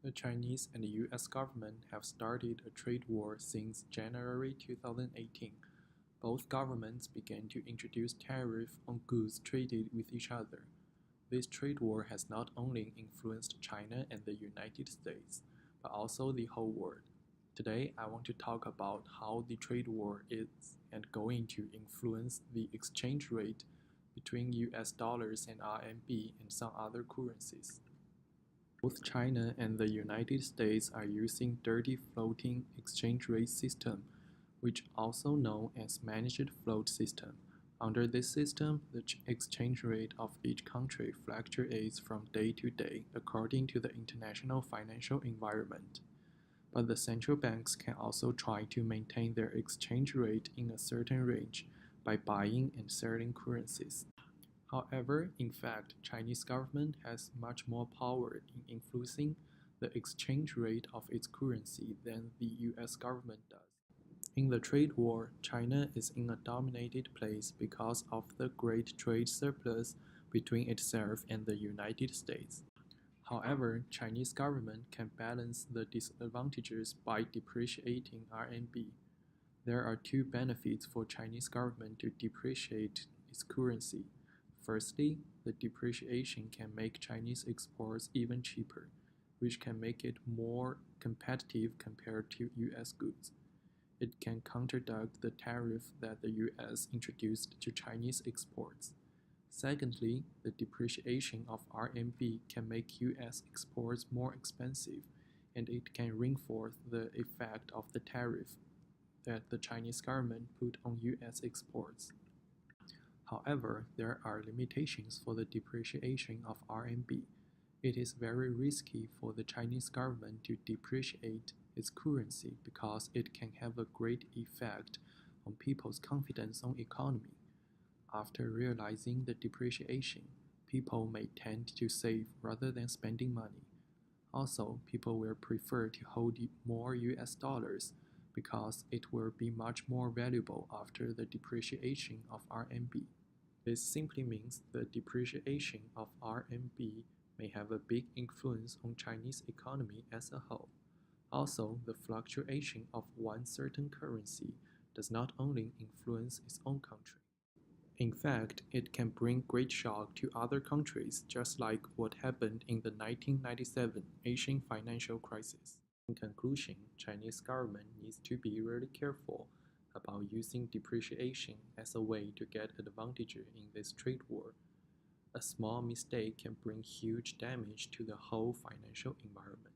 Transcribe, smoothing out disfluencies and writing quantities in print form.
The Chinese and the US government have started a trade war since January 2018. Both governments began to introduce tariffs on goods traded with each other. This trade war has not only influenced China and the United States, but also the whole world. Today, I want to talk about how the trade war is and going to influence the exchange rate between US dollars and RMB and some other currencies. Both China and the United States are using dirty floating exchange rate system, which also known as managed float system. Under this system, the exchange rate of each country fluctuates from day to day according to the international financial environment. But the central banks can also try to maintain their exchange rate in a certain range by buying and selling currencies. However, in fact, Chinese government has much more power in influencing the exchange rate of its currency than the US government does. In the trade war, China is in a dominated place because of the great trade surplus between itself and the United States. However, Chinese government can balance the disadvantages by depreciating RMB. There are two benefits for Chinese government to depreciate its currency. Firstly, the depreciation can make Chinese exports even cheaper, which can make it more competitive compared to US goods. It can counteract the tariff that the US introduced to Chinese exports. Secondly, the depreciation of RMB can make US exports more expensive, and it can reinforce the effect of the tariff that the Chinese government put on US exports. However, there are limitations for the depreciation of RMB. It is very risky for the Chinese government to depreciate its currency because it can have a great effect on people's confidence on economy. After realizing the depreciation, people may tend to save rather than spending money. Also, people will prefer to hold more US dollars because it will be much more valuable after the depreciation of RMB. This simply means the depreciation of RMB may have a big influence on Chinese economy as a whole. Also, the fluctuation of one certain currency does not only influence its own country. In fact, it can bring great shock to other countries, just like what happened in the 1997 Asian financial crisis. In conclusion, Chinese government needs to be really careful about using depreciation as a way to get advantage in this trade war. A small mistake can bring huge damage to the whole financial environment.